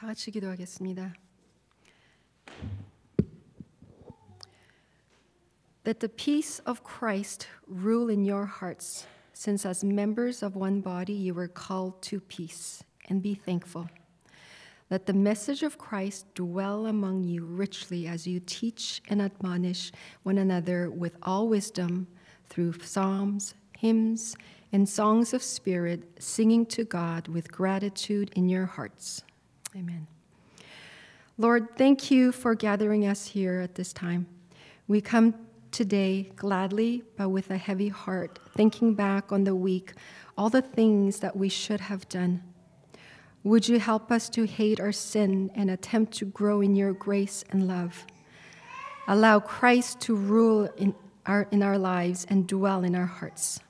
같이 기도하겠습니다. That the peace of Christ rule in your hearts, since as members of one body you were called to peace, and be thankful. Let the message of Christ dwell among you richly as you teach and admonish one another with all wisdom through psalms, hymns, and songs of spirit, singing to God with gratitude in your hearts. Amen. Lord, thank you for gathering us here at this time. We come today gladly, but with a heavy heart, thinking back on the week, all the things that we should have done. Would you help us to hate our sin and attempt to grow in your grace and love? Allow Christ to rule in our lives and dwell in our hearts.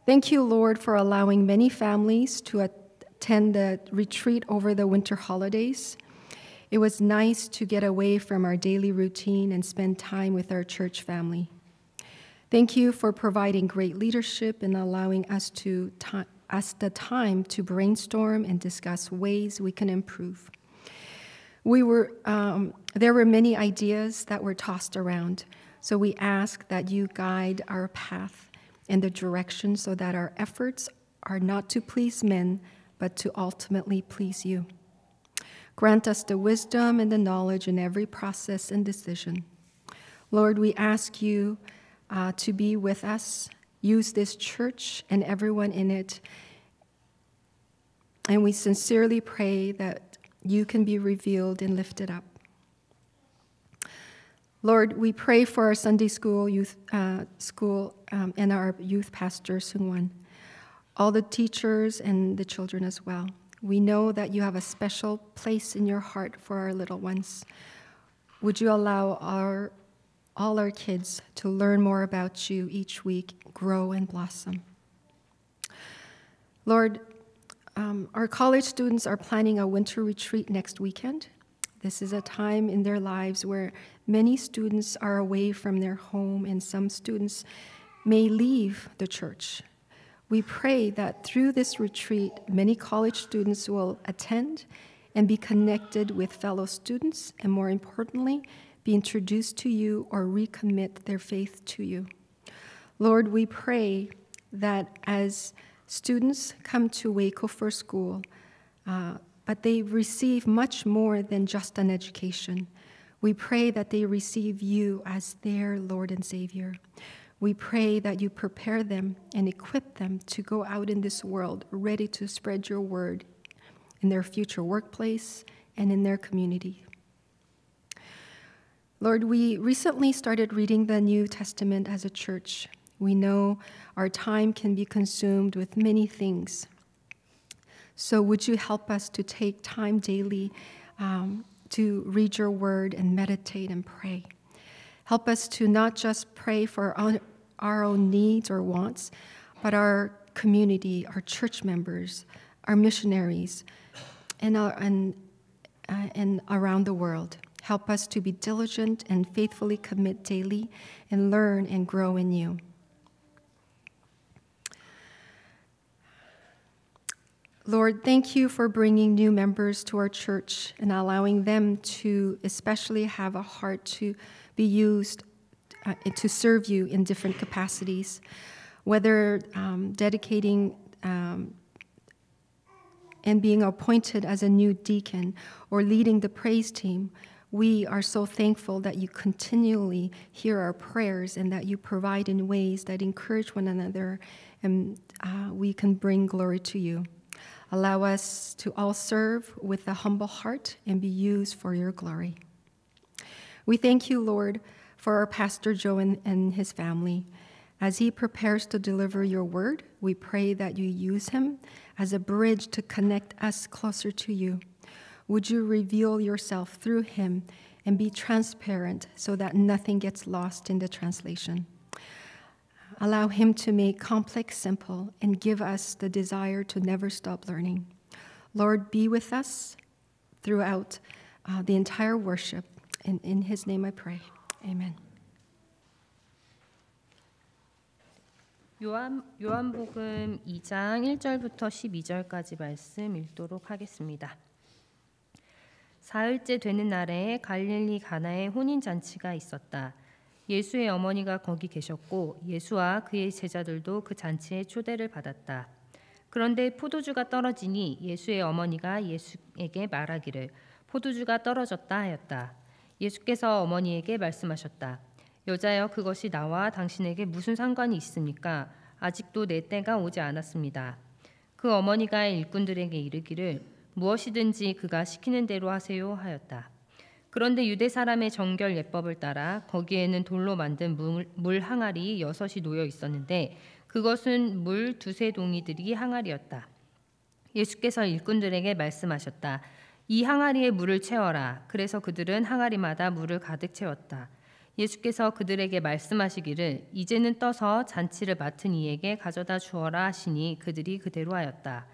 Thank you, Lord, for allowing many families to attend the retreat over the winter holidays. It was nice to get away from our daily routine and spend time with our church family. Thank you for providing great leadership and allowing us the time to brainstorm and discuss ways we can improve. There were many ideas that were tossed around, so we ask that you guide our path and the direction so that our efforts are not to please men, but to ultimately please you. Grant us the wisdom and the knowledge in every process and decision. Lord, we ask you to be with us. Use this church and everyone in it. And we sincerely pray that you can be revealed and lifted up. Lord, we pray for our Sunday school, youth school, and our youth pastor, Seung-won, all the teachers and the children as well. We know that you have a special place in your heart for our little ones. Would you allow all our kids to learn more about you each week, grow and blossom? Lord, our college students are planning a winter retreat next weekend. This is a time in their lives where many students are away from their home and some students may leave the church. We pray that through this retreat, many college students will attend and be connected with fellow students, and more importantly, be introduced to you or recommit their faith to you. Lord, we pray that as students come to Waco for school, but they receive much more than just an education. We pray that they receive you as their Lord and Savior. We pray that you prepare them and equip them to go out in this world ready to spread your word in their future workplace and in their community. Lord, we recently started reading the New Testament as a church. We know our time can be consumed with many things. So would you help us to take time daily to read your word and meditate and pray? Help us to not just pray for our own needs or wants, but our community, our church members, our missionaries, and around the world. Help us to be diligent and faithfully commit daily and learn and grow in you. Lord, thank you for bringing new members to our church and allowing them to especially have a heart to be used to serve you in different capacities, whether dedicating and being appointed as a new deacon or leading the praise team. We are so thankful that you continually hear our prayers and that you provide in ways that encourage one another, and we can bring glory to you. Allow us to all serve with a humble heart and be used for your glory. We thank you, Lord, for our Pastor Joe and his family. As he prepares to deliver your word, we pray that you use him as a bridge to connect us closer to you. Would you reveal yourself through him and be transparent so that nothing gets lost in the translation? Allow him to make complex simple and give us the desire to never stop learning. Lord, be with us throughout the entire worship. And in his name I pray. Amen. 요한복음 2장 1절부터 12절까지 말씀 읽도록 하겠습니다. 사흘째 되는 날에 갈릴리 가나에 혼인잔치가 있었다. 예수의 어머니가 거기 계셨고 예수와 그의 제자들도 그 잔치에 초대를 받았다. 그런데 포도주가 떨어지니 예수의 어머니가 예수에게 말하기를 포도주가 떨어졌다 하였다. 예수께서 어머니에게 말씀하셨다. 여자여, 그것이 나와 당신에게 무슨 상관이 있습니까? 아직도 내 때가 오지 않았습니다. 그 어머니가 일꾼들에게 이르기를 무엇이든지 그가 시키는 대로 하세요 하였다. 그런데 유대 사람의 정결 예법을 따라 거기에는 돌로 만든 물 항아리 6이 놓여 있었는데 그것은 물 2-3 동이들이 항아리였다. 예수께서 일꾼들에게 말씀하셨다. 이 항아리에 물을 채워라. 그래서 그들은 항아리마다 물을 가득 채웠다. 예수께서 그들에게 말씀하시기를 이제는 떠서 잔치를 맡은 이에게 가져다 주어라 하시니 그들이 그대로 하였다.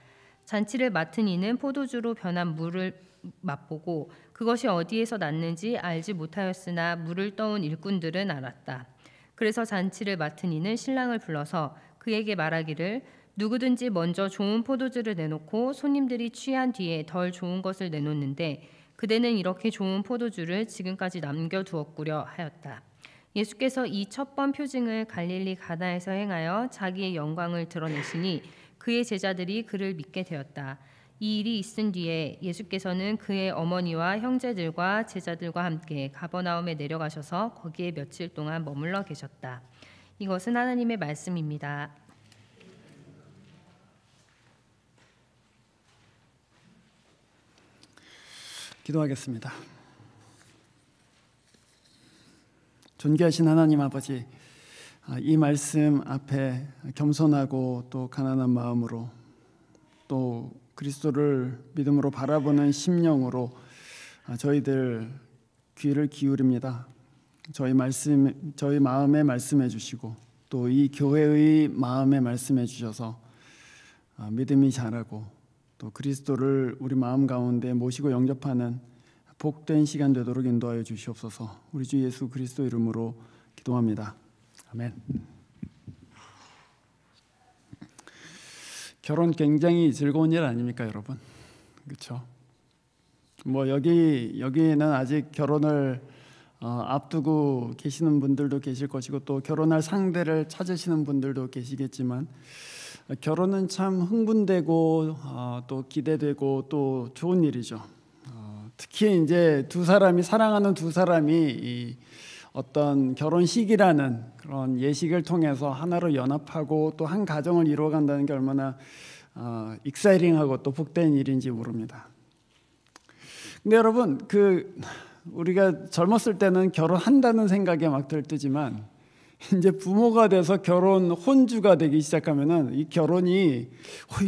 잔치를 맡은 이는 포도주로 변한 물을 맛보고 그것이 어디에서 났는지 알지 못하였으나 물을 떠온 일꾼들은 알았다. 그래서 잔치를 맡은 이는 신랑을 불러서 그에게 말하기를 누구든지 먼저 좋은 포도주를 내놓고 손님들이 취한 뒤에 덜 좋은 것을 내놓는데 그대는 이렇게 좋은 포도주를 지금까지 남겨두었구려 하였다. 예수께서 이 첫 번 표징을 갈릴리 가나에서 행하여 자기의 영광을 드러내시니 그의 제자들이 그를 믿게 되었다. 이 일이 있은 뒤에 예수께서는 그의 어머니와 형제들과 제자들과 함께 가버나움에 내려가셔서 거기에 며칠 동안 머물러 계셨다. 이것은 하나님의 말씀입니다. 기도하겠습니다. 존귀하신 하나님 아버지, 이 말씀 앞에 겸손하고 또 가난한 마음으로 또 그리스도를 믿음으로 바라보는 심령으로 저희들 귀를 기울입니다. 저희 마음에 말씀해 주시고 또 이 교회의 마음에 말씀해 주셔서 믿음이 자라고 또 그리스도를 우리 마음 가운데 모시고 영접하는 복된 시간 되도록 인도하여 주시옵소서. 우리 주 예수 그리스도 이름으로 기도합니다. 아멘. 결혼 굉장히 즐거운 일 아닙니까, 여러분? 그렇죠? 뭐 여기는 아직 결혼을 앞두고 계시는 분들도 계실 것이고 또 결혼할 상대를 찾으시는 분들도 계시겠지만 결혼은 참 흥분되고 또 기대되고 또 좋은 일이죠. 특히 이제 사랑하는 두 사람이 이 어떤 결혼식이라는 그런 예식을 통해서 하나로 연합하고 또 한 가정을 이루어간다는 게 얼마나 익사이팅하고 또 복된 일인지 모릅니다. 근데 여러분, 우리가 젊었을 때는 결혼한다는 생각에 막 들뜨지만 이제 부모가 돼서 결혼 혼주가 되기 시작하면은 이 결혼이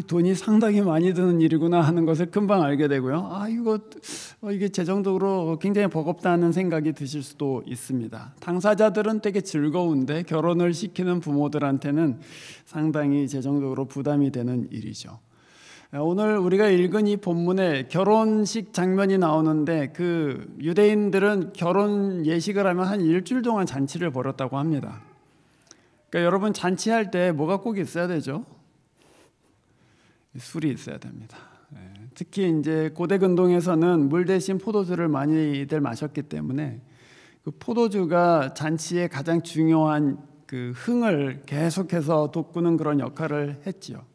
돈이 상당히 많이 드는 일이구나 하는 것을 금방 알게 되고요. 이게 재정적으로 굉장히 버겁다는 생각이 드실 수도 있습니다. 당사자들은 되게 즐거운데 결혼을 시키는 부모들한테는 상당히 재정적으로 부담이 되는 일이죠. 오늘 우리가 읽은 이 본문에 결혼식 장면이 나오는데 그 유대인들은 결혼 예식을 하면 한 일주일 동안 잔치를 벌였다고 합니다. 그러니까 여러분, 잔치할 때 뭐가 꼭 있어야 되죠? 술이 있어야 됩니다. 특히 이제 고대 근동에서는 물 대신 포도주를 많이들 마셨기 때문에 그 포도주가 잔치의 가장 중요한 그 흥을 계속해서 돋구는 그런 역할을 했지요.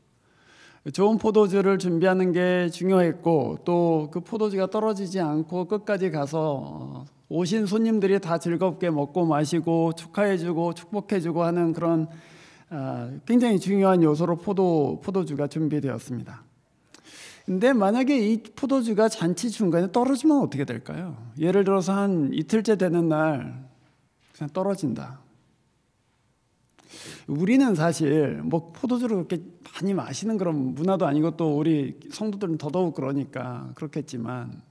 좋은 포도주를 준비하는 게 중요했고 또 그 포도주가 떨어지지 않고 끝까지 가서 오신 손님들이 다 즐겁게 먹고 마시고 축하해주고 축복해주고 하는 그런 굉장히 중요한 요소로 포도주가 준비되었습니다. 근데 만약에 이 포도주가 잔치 중간에 떨어지면 어떻게 될까요? 예를 들어서 한 이틀째 되는 날 그냥 떨어진다. 우리는 사실 뭐 포도주를 그렇게 많이 마시는 그런 문화도 아니고 또 우리 성도들은 더더욱 그러니까 그렇겠지만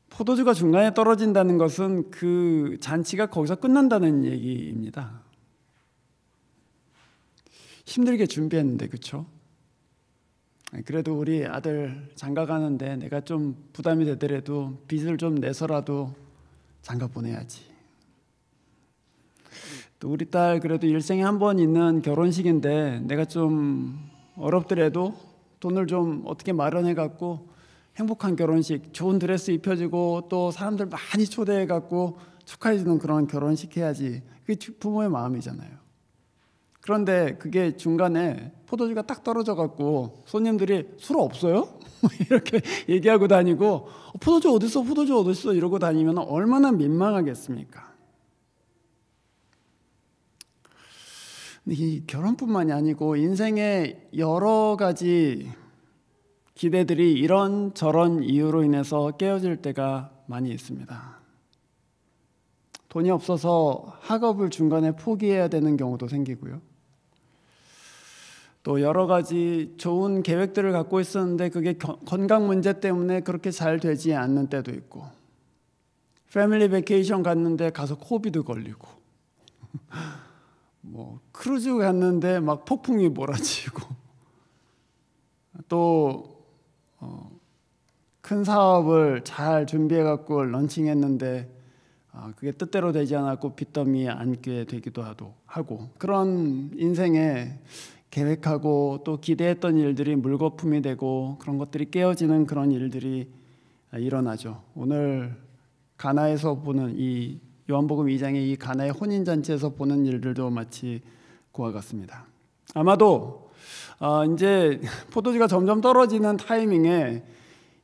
포도주가 중간에 떨어진다는 것은 그 잔치가 거기서 끝난다는 얘기입니다. 힘들게 준비했는데, 그렇죠? 그래도 우리 아들 장가 가는데 내가 좀 부담이 되더라도 빚을 좀 내서라도 장가 보내야지. 또 우리 딸 그래도 일생에 한 번 있는 결혼식인데 내가 좀 어렵더라도 돈을 좀 어떻게 마련해 갖고 행복한 결혼식, 좋은 드레스 입혀주고 또 사람들 많이 초대해갖고 축하해주는 그런 결혼식 해야지. 그게 부모의 마음이잖아요. 그런데 그게 중간에 포도주가 딱 떨어져갖고 손님들이 술 없어요? 이렇게 얘기하고 다니고 포도주 어딨어? 포도주 어딨어? 이러고 다니면 얼마나 민망하겠습니까? 근데 이 결혼뿐만이 아니고 인생의 여러 가지 기대들이 이런저런 이유로 인해서 깨어질 때가 많이 있습니다. 돈이 없어서 학업을 중간에 포기해야 되는 경우도 생기고요. 또 여러 가지 좋은 계획들을 갖고 있었는데 그게 건강 문제 때문에 그렇게 잘 되지 않는 때도 있고, 패밀리 베케이션 갔는데 가서 코비드 걸리고, 뭐 크루즈 갔는데 막 폭풍이 몰아치고, 또 큰 사업을 잘 준비해 갖고 런칭했는데 그게 뜻대로 되지 않았고 빚더미에 앉게 되기도 하고, 그런 인생에 계획하고 또 기대했던 일들이 물거품이 되고 그런 것들이 깨어지는 그런 일들이 일어나죠. 오늘 가나에서 보는 이 요한복음 2장의 이 가나의 혼인잔치에서 보는 일들도 마치 그와 같습니다. 아마도 이제 포도주가 점점 떨어지는 타이밍에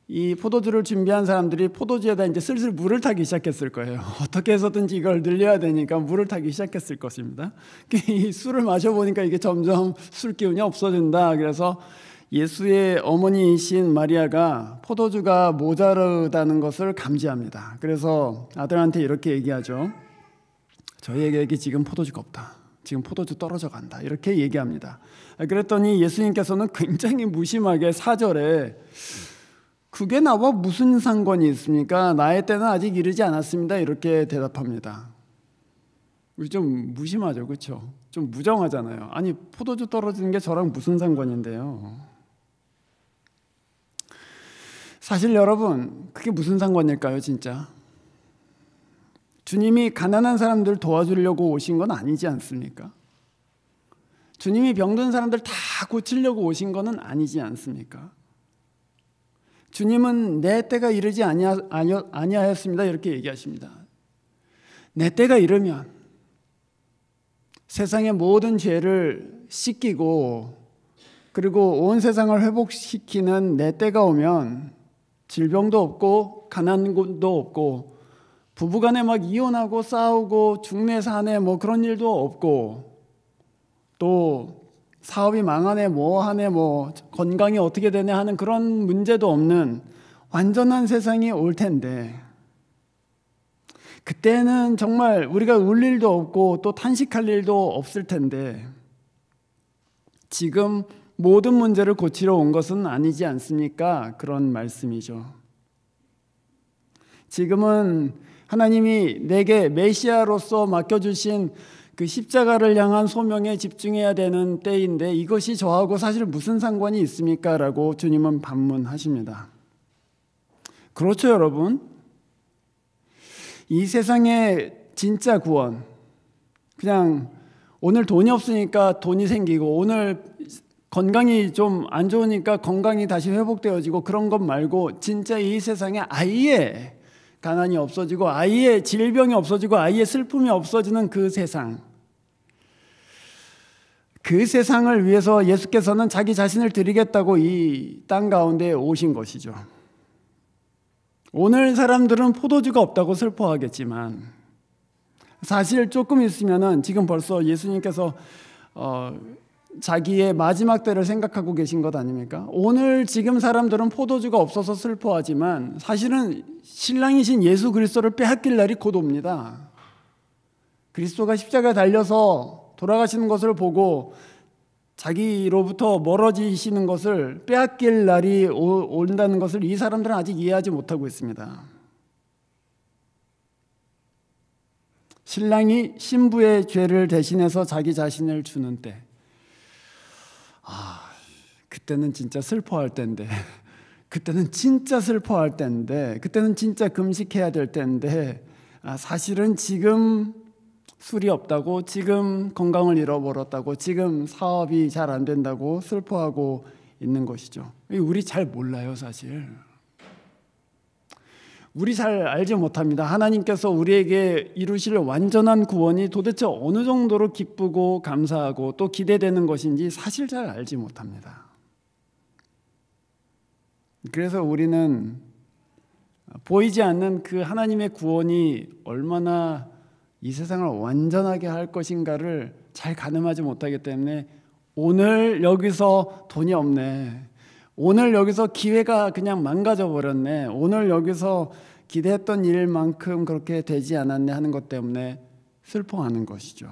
이 포도주를 준비한 사람들이 포도주에다 이제 슬슬 물을 타기 시작했을 거예요. 어떻게 해서든지 이걸 늘려야 되니까 물을 타기 시작했을 것입니다. 이 술을 마셔보니까 이게 점점 술 기운이 없어진다. 그래서 예수의 어머니이신 마리아가 포도주가 모자르다는 것을 감지합니다. 그래서 아들한테 이렇게 얘기하죠. 저희에게 지금 포도주가 없다. 지금 포도주 떨어져 간다. 이렇게 얘기합니다. 그랬더니 예수님께서는 굉장히 무심하게 4절에 그게 나와 무슨 상관이 있습니까? 나의 때는 아직 이르지 않았습니다. 이렇게 대답합니다. 좀 무심하죠, 그렇죠? 좀 무정하잖아요. 아니 포도주 떨어지는 게 저랑 무슨 상관인데요? 사실 여러분 그게 무슨 상관일까요, 진짜? 주님이 가난한 사람들 도와주려고 오신 건 아니지 않습니까? 주님이 병든 사람들 다 고치려고 오신 건 아니지 않습니까? 주님은 내 때가 이르지 아니하였습니다. 이렇게 얘기하십니다. 내 때가 이르면 세상의 모든 죄를 씻기고 그리고 온 세상을 회복시키는 내 때가 오면 질병도 없고 가난도 없고 부부간에 막 이혼하고 싸우고 중내 사내 뭐 그런 일도 없고 또 사업이 망하네 뭐 하네 뭐 건강이 어떻게 되네 하는 그런 문제도 없는 완전한 세상이 올 텐데 그때는 정말 우리가 울 일도 없고 또 탄식할 일도 없을 텐데 지금 모든 문제를 고치러 온 것은 아니지 않습니까? 그런 말씀이죠. 지금은 하나님이 내게 메시아로서 맡겨주신 그 십자가를 향한 소명에 집중해야 되는 때인데 이것이 저하고 사실 무슨 상관이 있습니까? 라고 주님은 반문하십니다. 그렇죠, 여러분. 이 세상의 진짜 구원, 그냥 오늘 돈이 없으니까 돈이 생기고 오늘 건강이 좀 안 좋으니까 건강이 다시 회복되어지고 그런 것 말고 진짜 이 세상에 아예 가난이 없어지고 아예 질병이 없어지고 아예 슬픔이 없어지는 그 세상, 그 세상을 위해서 예수께서는 자기 자신을 드리겠다고 이 땅 가운데 오신 것이죠. 오늘 사람들은 포도주가 없다고 슬퍼하겠지만 사실 조금 있으면은 지금 벌써 예수님께서 자기의 마지막 때를 생각하고 계신 것 아닙니까? 오늘 지금 사람들은 포도주가 없어서 슬퍼하지만 사실은 신랑이신 예수 그리스도를 빼앗길 날이 곧 옵니다. 그리스도가 십자가에 달려서 돌아가시는 것을 보고 자기로부터 멀어지시는 것을 빼앗길 날이 온다는 것을 이 사람들은 아직 이해하지 못하고 있습니다. 신랑이 신부의 죄를 대신해서 자기 자신을 주는 때, 그때는 진짜 슬퍼할 때인데, 그때는 진짜 슬퍼할 때인데, 그때는 진짜 금식해야 될 때인데, 사실은 지금 술이 없다고, 지금 건강을 잃어버렸다고, 지금 사업이 잘 안 된다고 슬퍼하고 있는 것이죠. 우리 잘 몰라요, 사실. 우리 잘 알지 못합니다. 하나님께서 우리에게 이루실 완전한 구원이 도대체 어느 정도로 기쁘고 감사하고 또 기대되는 것인지 사실 잘 알지 못합니다. 그래서 우리는 보이지 않는 그 하나님의 구원이 얼마나 이 세상을 완전하게 할 것인가를 잘 가늠하지 못하기 때문에 오늘 여기서 돈이 없네, 오늘 여기서 기회가 그냥 망가져 버렸네, 오늘 여기서 기대했던 일만큼 그렇게 되지 않았네 하는 것 때문에 슬퍼하는 것이죠.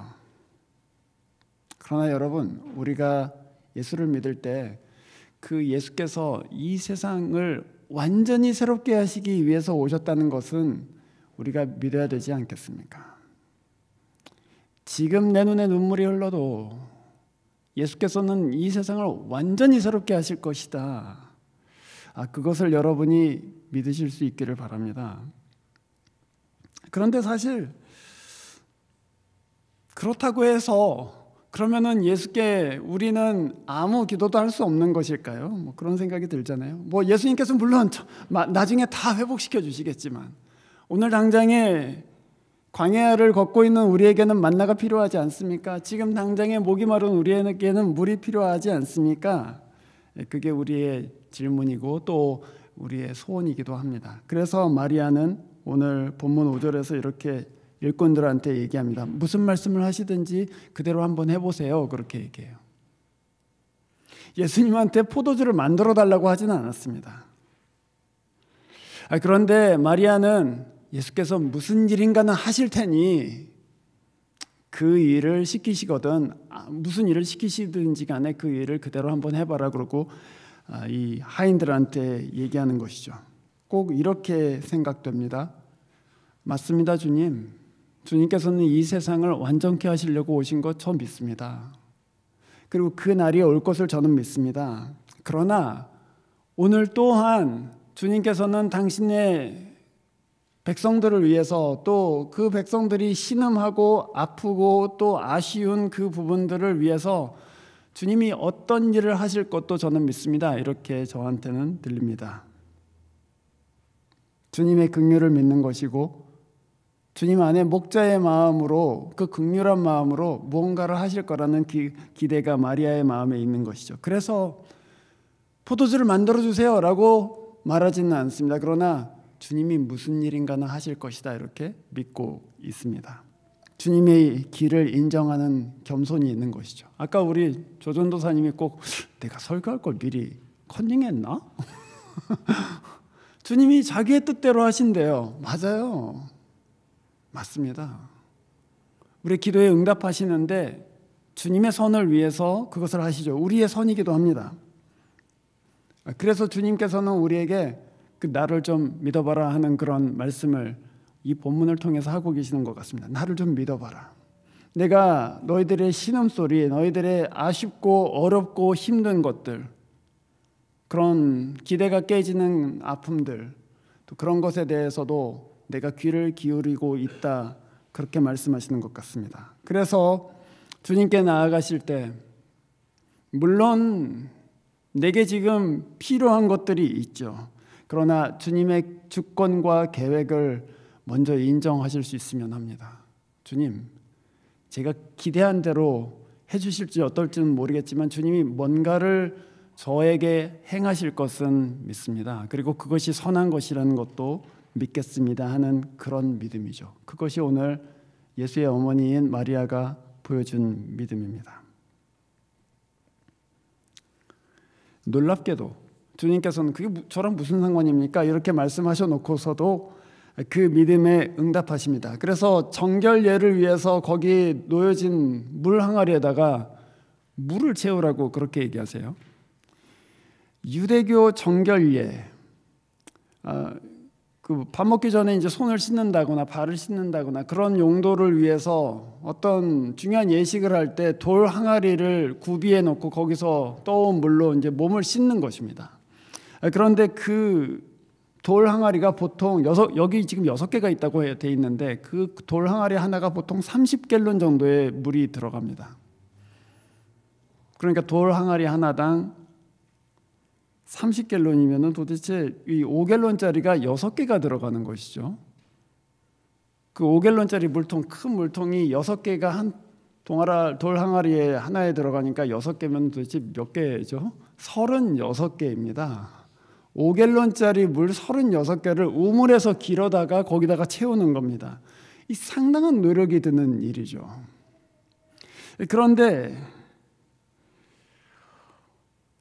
그러나 여러분, 우리가 예수를 믿을 때 그 예수께서 이 세상을 완전히 새롭게 하시기 위해서 오셨다는 것은 우리가 믿어야 되지 않겠습니까? 지금 내 눈에 눈물이 흘러도 예수께서는 이 세상을 완전히 새롭게 하실 것이다. 그것을 여러분이 믿으실 수 있기를 바랍니다. 그런데 사실 그렇다고 해서 그러면은 예수께 우리는 아무 기도도 할 수 없는 것일까요? 뭐 그런 생각이 들잖아요. 뭐 예수님께서 물론 나중에 다 회복시켜 주시겠지만 오늘 당장에 광야를 걷고 있는 우리에게는 만나가 필요하지 않습니까? 지금 당장에 목이 마른 우리에게는 물이 필요하지 않습니까? 그게 우리의 질문이고 또 우리의 소원이기도 합니다. 그래서 마리아는 오늘 본문 5절에서 이렇게 일꾼들한테 얘기합니다. 무슨 말씀을 하시든지 그대로 한번 해보세요. 그렇게 얘기해요. 예수님한테 포도주를 만들어 달라고 하지는 않았습니다. 그런데 마리아는 예수께서 무슨 일인가는 하실 테니 그 일을 시키시거든, 무슨 일을 시키시든지 간에 그 일을 그대로 한번 해봐라 그러고 이 하인들한테 얘기하는 것이죠. 꼭 이렇게 생각됩니다. 맞습니다, 주님. 주님께서는 이 세상을 완전케 하시려고 오신 것 저 믿습니다. 그리고 그 날이 올 것을 저는 믿습니다. 그러나 오늘 또한 주님께서는 당신의 백성들을 위해서 또 그 백성들이 신음하고 아프고 또 아쉬운 그 부분들을 위해서 주님이 어떤 일을 하실 것도 저는 믿습니다. 이렇게 저한테는 들립니다. 주님의 긍휼을 믿는 것이고 주님 안에 목자의 마음으로, 그 긍휼한 마음으로 무언가를 하실 거라는 기대가 마리아의 마음에 있는 것이죠. 그래서 포도주를 만들어주세요 라고 말하지는 않습니다. 그러나 주님이 무슨 일인가는 하실 것이다 이렇게 믿고 있습니다. 주님의 길을 인정하는 겸손이 있는 것이죠. 아까 우리 조전도사님이 꼭 내가 설교할 걸 미리 컨닝했나? 주님이 자기의 뜻대로 하신대요. 맞아요. 맞습니다. 우리 기도에 응답하시는데 주님의 선을 위해서 그것을 하시죠. 우리의 선이기도 합니다. 그래서 주님께서는 우리에게 그 나를 좀 믿어봐라 하는 그런 말씀을 이 본문을 통해서 하고 계시는 것 같습니다. 나를 좀 믿어봐라. 내가 너희들의 신음소리, 너희들의 아쉽고 어렵고 힘든 것들, 그런 기대가 깨지는 아픔들, 또 그런 것에 대해서도 내가 귀를 기울이고 있다, 그렇게 말씀하시는 것 같습니다. 그래서 주님께 나아가실 때 물론 내게 지금 필요한 것들이 있죠. 그러나 주님의 주권과 계획을 먼저 인정하실 수 있으면 합니다. 주님, 제가 기대한 대로 해주실지 어떨지는 모르겠지만 주님이 뭔가를 저에게 행하실 것은 믿습니다. 그리고 그것이 선한 것이라는 것도 믿겠습니다 하는 그런 믿음이죠. 그것이 오늘 예수의 어머니인 마리아가 보여준 믿음입니다. 놀랍게도 주님께서는 그게 저랑 무슨 상관입니까? 이렇게 말씀하셔 놓고서도 그 믿음에 응답하십니다. 그래서 정결예를 위해서 거기 놓여진 물 항아리에다가 물을 채우라고 그렇게 얘기하세요. 유대교 정결예, 그 밥 먹기 전에 이제 손을 씻는다거나 발을 씻는다거나 그런 용도를 위해서 어떤 중요한 예식을 할 때 돌 항아리를 구비해 놓고 거기서 떠온 물로 이제 몸을 씻는 것입니다. 그런데 그 돌 항아리가 보통 여기 지금 6개가 있다고 돼 있는데 그 돌 항아리 하나가 보통 30갤런 정도의 물이 들어갑니다. 그러니까 돌 항아리 하나당 30갤론이면 도대체 이 5갤론짜리가 6개가 들어가는 것이죠. 그 5갤론짜리 물통, 큰 물통이 6개가 한 돌 항아리에 하나에 들어가니까 6개면 도대체 몇 개죠? 36개입니다. 5갤론짜리 물 36개를 우물에서 길어다가 거기다가 채우는 겁니다. 이 상당한 노력이 드는 일이죠. 그런데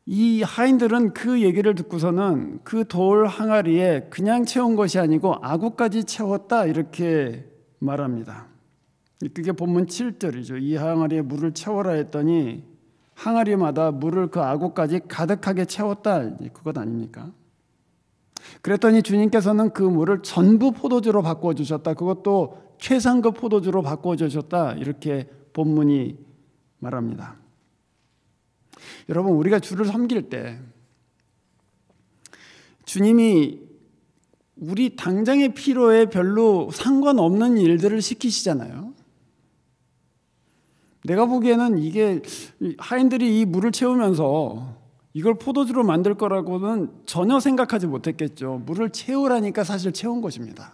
이 하인들은 그 얘기를 듣고서는 그 돌 항아리에 그냥 채운 것이 아니고 아구까지 채웠다 이렇게 말합니다. 그게 본문 7절이죠. 이 항아리에 물을 채워라 했더니 항아리마다 물을 그 아구까지 가득하게 채웠다. 그것 아닙니까? 그랬더니 주님께서는 그 물을 전부 포도주로 바꿔주셨다. 그것도 최상급 포도주로 바꿔주셨다. 이렇게 본문이 말합니다. 여러분, 우리가 주를 섬길 때 주님이 우리 당장의 필요에 별로 상관없는 일들을 시키시잖아요. 내가 보기에는 이게 하인들이 이 물을 채우면서 이걸 포도주로 만들 거라고는 전혀 생각하지 못했겠죠. 물을 채우라니까 사실 채운 것입니다.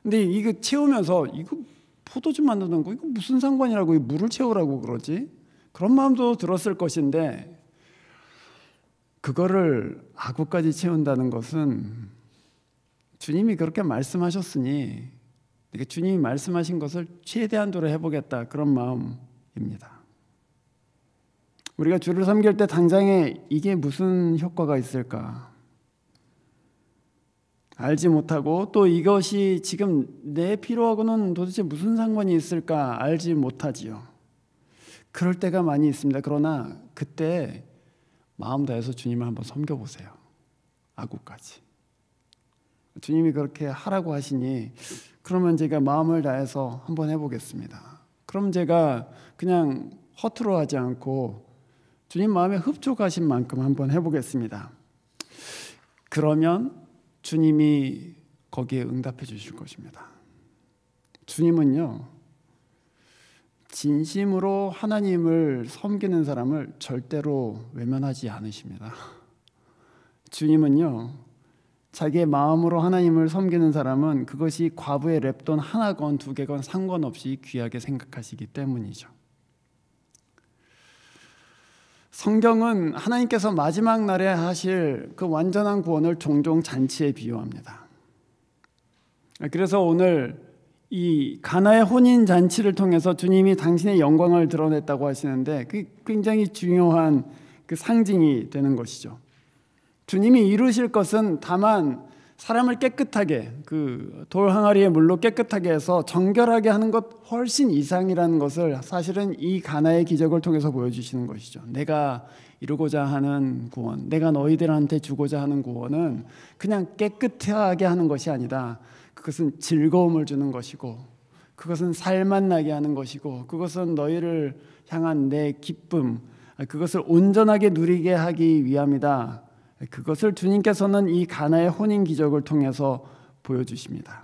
근데 이거 채우면서 이거 포도주 만드는 거 이거 무슨 상관이라고 이 물을 채우라고 그러지? 그런 마음도 들었을 것인데 그거를 아구까지 채운다는 것은 주님이 그렇게 말씀하셨으니 주님이 말씀하신 것을 최대한도로 해보겠다 그런 마음입니다. 우리가 주를 섬길 때 당장에 이게 무슨 효과가 있을까 알지 못하고 또 이것이 지금 내 필요하고는 도대체 무슨 상관이 있을까 알지 못하지요. 그럴 때가 많이 있습니다. 그러나 그때 마음 다해서 주님을 한번 섬겨보세요. 아구까지. 주님이 그렇게 하라고 하시니 그러면 제가 마음을 다해서 한번 해보겠습니다. 그럼 제가 그냥 허투루 하지 않고 주님 마음에 흡족하신 만큼 한번 해보겠습니다. 그러면 주님이 거기에 응답해 주실 것입니다. 주님은요, 진심으로 하나님을 섬기는 사람을 절대로 외면하지 않으십니다. 주님은요, 자기의 마음으로 하나님을 섬기는 사람은 그것이 과부의 랩돈 하나건 두 개건 상관없이 귀하게 생각하시기 때문이죠. 성경은 하나님께서 마지막 날에 하실 그 완전한 구원을 종종 잔치에 비유합니다. 그래서 오늘 이 가나의 혼인 잔치를 통해서 주님이 당신의 영광을 드러냈다고 하시는데 그 굉장히 중요한 그 상징이 되는 것이죠. 주님이 이루실 것은 다만 사람을 깨끗하게 그 돌 항아리의 물로 깨끗하게 해서 정결하게 하는 것 훨씬 이상이라는 것을 사실은 이 가나의 기적을 통해서 보여주시는 것이죠. 내가 이루고자 하는 구원, 내가 너희들한테 주고자 하는 구원은 그냥 깨끗하게 하는 것이 아니다. 그것은 즐거움을 주는 것이고 그것은 살맛 나게 하는 것이고 그것은 너희를 향한 내 기쁨, 그것을 온전하게 누리게 하기 위함이다. 그것을 주님께서는 이 가나의 혼인 기적을 통해서 보여주십니다.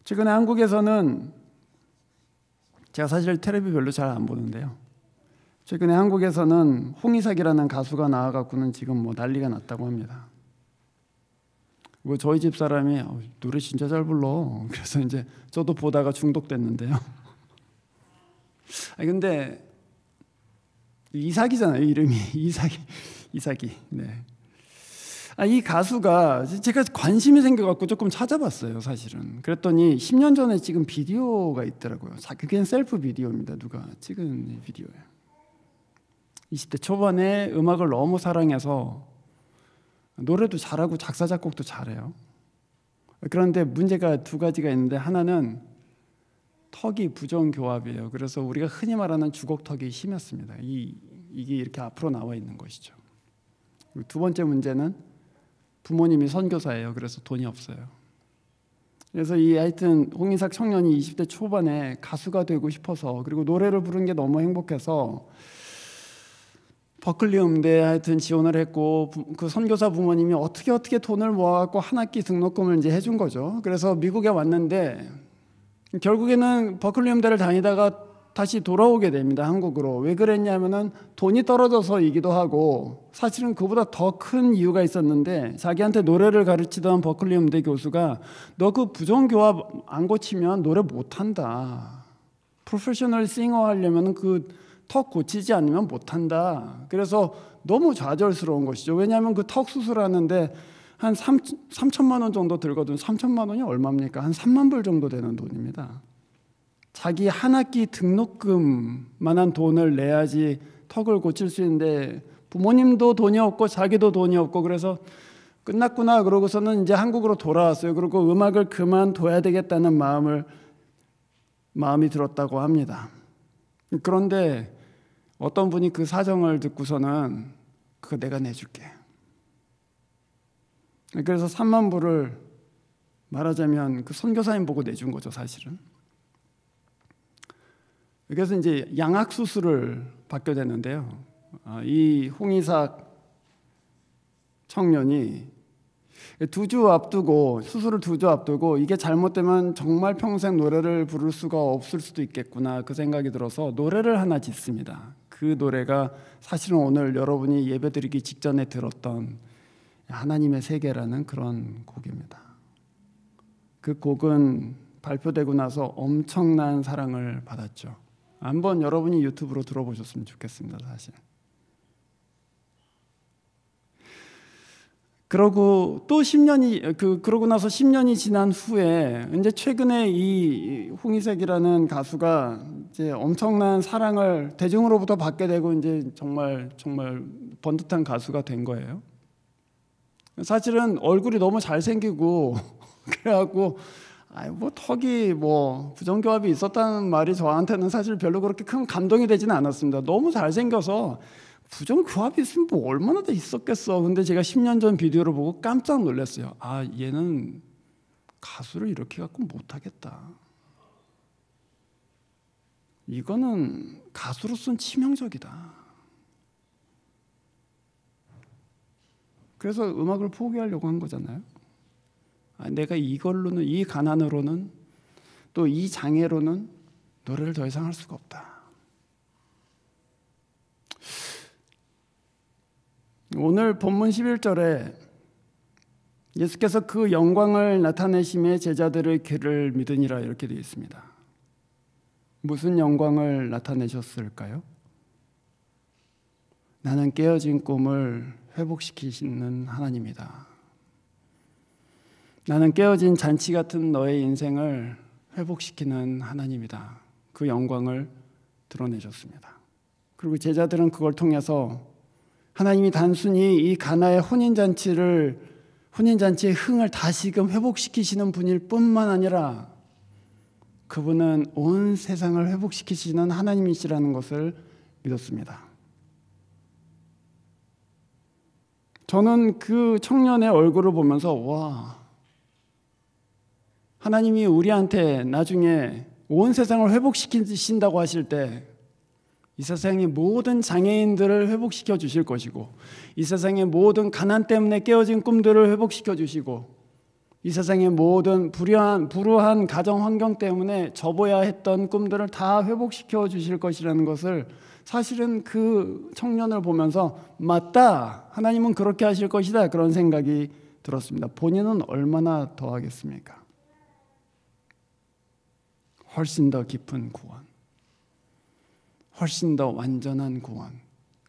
최근에 한국에서는 제가 사실 텔레비 별로 잘 안 보는데요. 최근에 한국에서는 홍이삭이라는 가수가 나와갖고는 지금 뭐 난리가 났다고 합니다. 뭐 저희 집 사람이 노래 진짜 잘 불러. 그래서 이제 저도 보다가 중독됐는데요. 근데 이삭이잖아요. 이름이 이삭이. 네. 이 가수가 제가 관심이 생겨갖고 조금 찾아봤어요. 사실은. 그랬더니 10년 전에 찍은 비디오가 있더라고요. 그게 셀프 비디오입니다. 누가 찍은 비디오예요. 20대 초반에 음악을 너무 사랑해서 노래도 잘하고 작사 작곡도 잘해요. 그런데 문제가 두 가지가 있는데 하나는 턱이 부정교합이에요. 그래서 우리가 흔히 말하는 주걱턱이 심했습니다. 이게 이렇게 앞으로 나와 있는 것이죠. 두 번째 문제는 부모님이 선교사예요. 그래서 돈이 없어요. 그래서 하여튼 홍인삭 청년이 20대 초반에 가수가 되고 싶어서 그리고 노래를 부르는 게 너무 행복해서 버클리 음대에 하여튼 지원을 했고 그 선교사 부모님이 어떻게 돈을 모아갖고 한 학기 등록금을 이제 해준 거죠. 그래서 미국에 왔는데 결국에는 버클리 음대를 다니다가 다시 돌아오게 됩니다. 한국으로. 왜 그랬냐면은 돈이 떨어져서이기도 하고 사실은 그보다 더 큰 이유가 있었는데 자기한테 노래를 가르치던 버클리 음대 교수가 너 그 부정교합 안 고치면 노래 못한다. 프로페셔널 싱어 하려면 그 턱 고치지 않으면 못한다. 그래서 너무 좌절스러운 것이죠. 왜냐하면 그 턱 수술하는데 한 3천만 원 정도 들거든. 3천만 원이 얼마입니까? 한 3만 불 정도 되는 돈입니다. 자기 한 학기 등록금만한 돈을 내야지 턱을 고칠 수 있는데 부모님도 돈이 없고 자기도 돈이 없고 그래서 끝났구나 그러고서는 이제 한국으로 돌아왔어요. 그리고 음악을 그만둬야 되겠다는 마음이 들었다고 합니다. 그런데 어떤 분이 그 사정을 듣고서는 그거 내가 내줄게. 그래서 3만 불을 말하자면 그 선교사님 보고 내준 거죠, 사실은. 그래서 이제 양악 수술을 받게 되는데요. 이 홍이삭 청년이 수술을 2주 앞두고 이게 잘못되면 정말 평생 노래를 부를 수가 없을 수도 있겠구나 그 생각이 들어서 노래를 하나 짓습니다. 그 노래가 사실은 오늘 여러분이 예배드리기 직전에 들었던 하나님의 세계라는 그런 곡입니다. 그 곡은 발표되고 나서 엄청난 사랑을 받았죠. 한번 여러분이 유튜브로 들어보셨으면 좋겠습니다. 사실. 그러고 나서 10년이 지난 후에 이제 최근에 이 홍이삭이라는 가수가 이제 엄청난 사랑을 대중으로부터 받게 되고 이제 정말 번듯한 가수가 된 거예요. 사실은 얼굴이 너무 잘생기고 그래갖고 턱이 부정교합이 있었다는 말이 저한테는 사실 별로 그렇게 큰 감동이 되지는 않았습니다. 너무 잘생겨서 부정교합이 있으면 얼마나 더 있었겠어. 근데 제가 10년 전 비디오를 보고 깜짝 놀랐어요. 얘는 가수를 이렇게 갖고 못하겠다. 이거는 가수로서는 치명적이다. 그래서 음악을 포기하려고 한 거잖아요. 내가 이걸로는, 이 가난으로는, 또 이 장애로는 노래를 더 이상 할 수가 없다. 오늘 본문 11절에 예수께서 그 영광을 나타내심에 제자들의 귀를 믿으니라 이렇게 되어 있습니다. 무슨 영광을 나타내셨을까요? 나는 깨어진 꿈을 회복시키시는 하나님이다. 나는 깨어진 잔치 같은 너의 인생을 회복시키는 하나님이다. 그 영광을 드러내셨습니다. 그리고 제자들은 그걸 통해서 하나님이 단순히 이 가나의 혼인잔치의 흥을 다시금 회복시키시는 분일 뿐만 아니라 그분은 온 세상을 회복시키시는 하나님이시라는 것을 믿었습니다. 저는 그 청년의 얼굴을 보면서 하나님이 우리한테 나중에 온 세상을 회복시키신다고 하실 때 이 세상의 모든 장애인들을 회복시켜 주실 것이고 이 세상의 모든 가난 때문에 깨어진 꿈들을 회복시켜 주시고 이 세상의 모든 불우한 가정 환경 때문에 접어야 했던 꿈들을 다 회복시켜 주실 것이라는 것을 사실은 그 청년을 보면서 맞다, 하나님은 그렇게 하실 것이다 그런 생각이 들었습니다. 본인은 얼마나 더 하겠습니까? 훨씬 더 깊은 구원, 훨씬 더 완전한 구원,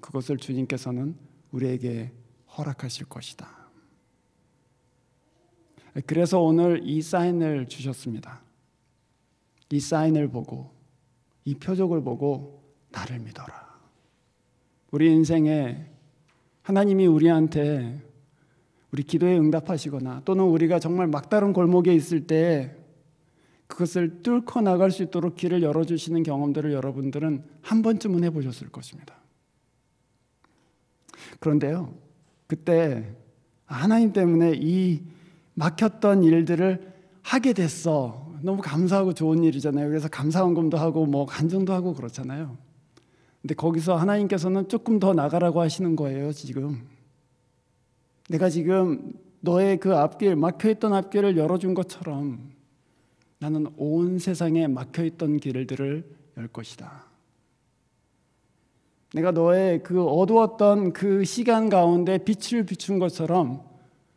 그것을 주님께서는 우리에게 허락하실 것이다. 그래서 오늘 이 사인을 주셨습니다. 이 사인을 보고, 이 표적을 보고 나를 믿어라. 우리 인생에 하나님이 우리한테 우리 기도에 응답하시거나 또는 우리가 정말 막다른 골목에 있을 때 그것을 뚫고 나갈 수 있도록 길을 열어주시는 경험들을 여러분들은 한 번쯤은 해보셨을 것입니다. 그런데요, 그때 하나님 때문에 이 막혔던 일들을 하게 됐어. 너무 감사하고 좋은 일이잖아요. 그래서 감사헌금도 하고 간증도 하고 그렇잖아요. 근데 거기서 하나님께서는 조금 더 나가라고 하시는 거예요. 지금 내가 지금 너의 그 앞길, 막혀있던 앞길을 열어준 것처럼 나는 온 세상에 막혀있던 길들을 열 것이다. 내가 너의 그 어두웠던 그 시간 가운데 빛을 비춘 것처럼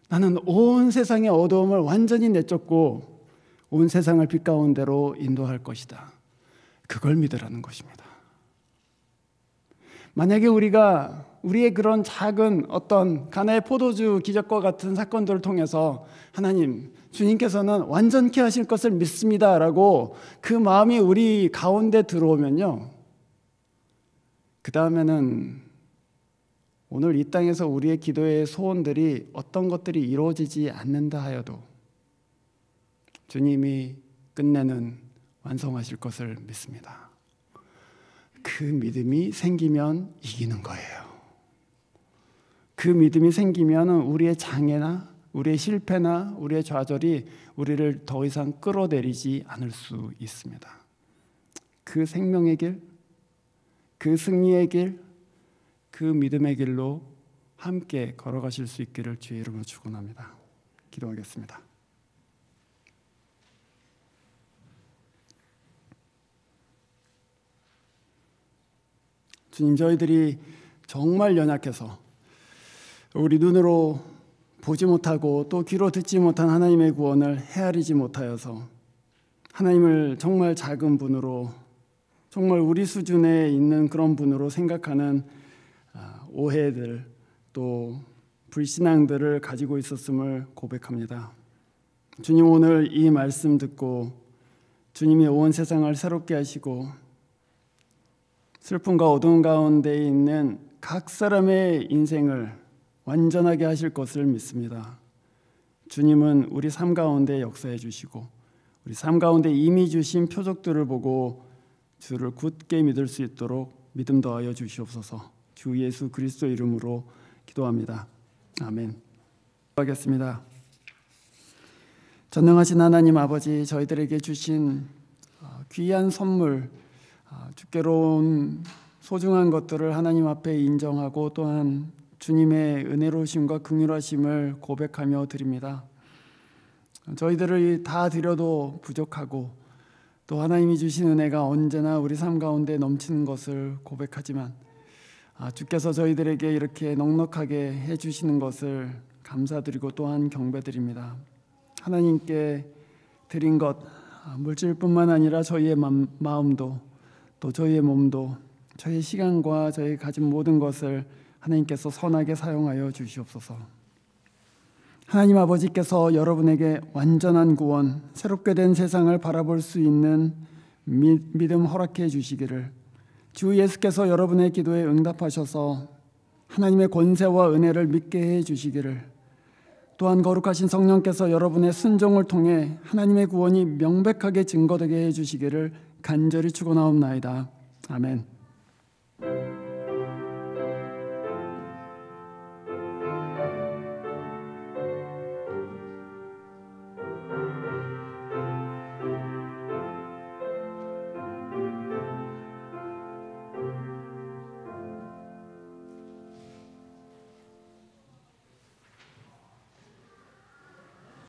나는 온 세상의 어두움을 완전히 내쫓고 온 세상을 빛 가운데로 인도할 것이다. 그걸 믿으라는 것입니다. 만약에 우리가 우리의 그런 작은 어떤 가나의 포도주 기적과 같은 사건들을 통해서 하나님, 주님께서는 완전케 하실 것을 믿습니다라고 그 마음이 우리 가운데 들어오면요, 그 다음에는 오늘 이 땅에서 우리의 기도의 소원들이 어떤 것들이 이루어지지 않는다 하여도 주님이 끝내는 완성하실 것을 믿습니다. 그 믿음이 생기면 이기는 거예요. 그 믿음이 생기면 우리의 장애나 우리의 실패나 우리의 좌절이 우리를 더 이상 끌어내리지 않을 수 있습니다. 그 생명의 길, 그 승리의 길, 그 믿음의 길로 함께 걸어가실 수 있기를 주의 이름으로 축원합니다. 기도하겠습니다. 주님, 저희들이 정말 연약해서 우리 눈으로 보지 못하고 또 귀로 듣지 못한 하나님의 구원을 헤아리지 못하여서 하나님을 정말 작은 분으로, 정말 우리 수준에 있는 그런 분으로 생각하는 오해들 또 불신앙들을 가지고 있었음을 고백합니다. 주님, 오늘 이 말씀 듣고 주님이 온 세상을 새롭게 하시고 슬픔과 어두움 가운데 있는 각 사람의 인생을 완전하게 하실 것을 믿습니다. 주님은 우리 삶 가운데 역사해 주시고 우리 삶 가운데 이미 주신 표적들을 보고 주를 굳게 믿을 수 있도록 믿음 더하여 주시옵소서. 주 예수 그리스도 이름으로 기도합니다. 아멘. 기도하겠습니다. 전능하신 하나님 아버지, 저희들에게 주신 귀한 선물, 주께로 온 소중한 것들을 하나님 앞에 인정하고 또한 주님의 은혜로우심과 긍휼하심을 고백하며 드립니다. 저희들을 다 드려도 부족하고 또 하나님이 주신 은혜가 언제나 우리 삶 가운데 넘치는 것을 고백하지만 주께서 저희들에게 이렇게 넉넉하게 해주시는 것을 감사드리고 또한 경배드립니다. 하나님께 드린 것, 물질뿐만 아니라 저희의 마음도 또 저희의 몸도 저희의 시간과 저희 가진 모든 것을 하나님께서 선하게 사용하여 주시옵소서. 하나님 아버지께서 여러분에게 완전한 구원, 새롭게 된 세상을 바라볼 수 있는 믿음 허락해 주시기를, 주 예수께서 여러분의 기도에 응답하셔서 하나님의 권세와 은혜를 믿게 해 주시기를, 또한 거룩하신 성령께서 여러분의 순종을 통해 하나님의 구원이 명백하게 증거되게 해 주시기를 간절히 축원하옵나이다. 아멘.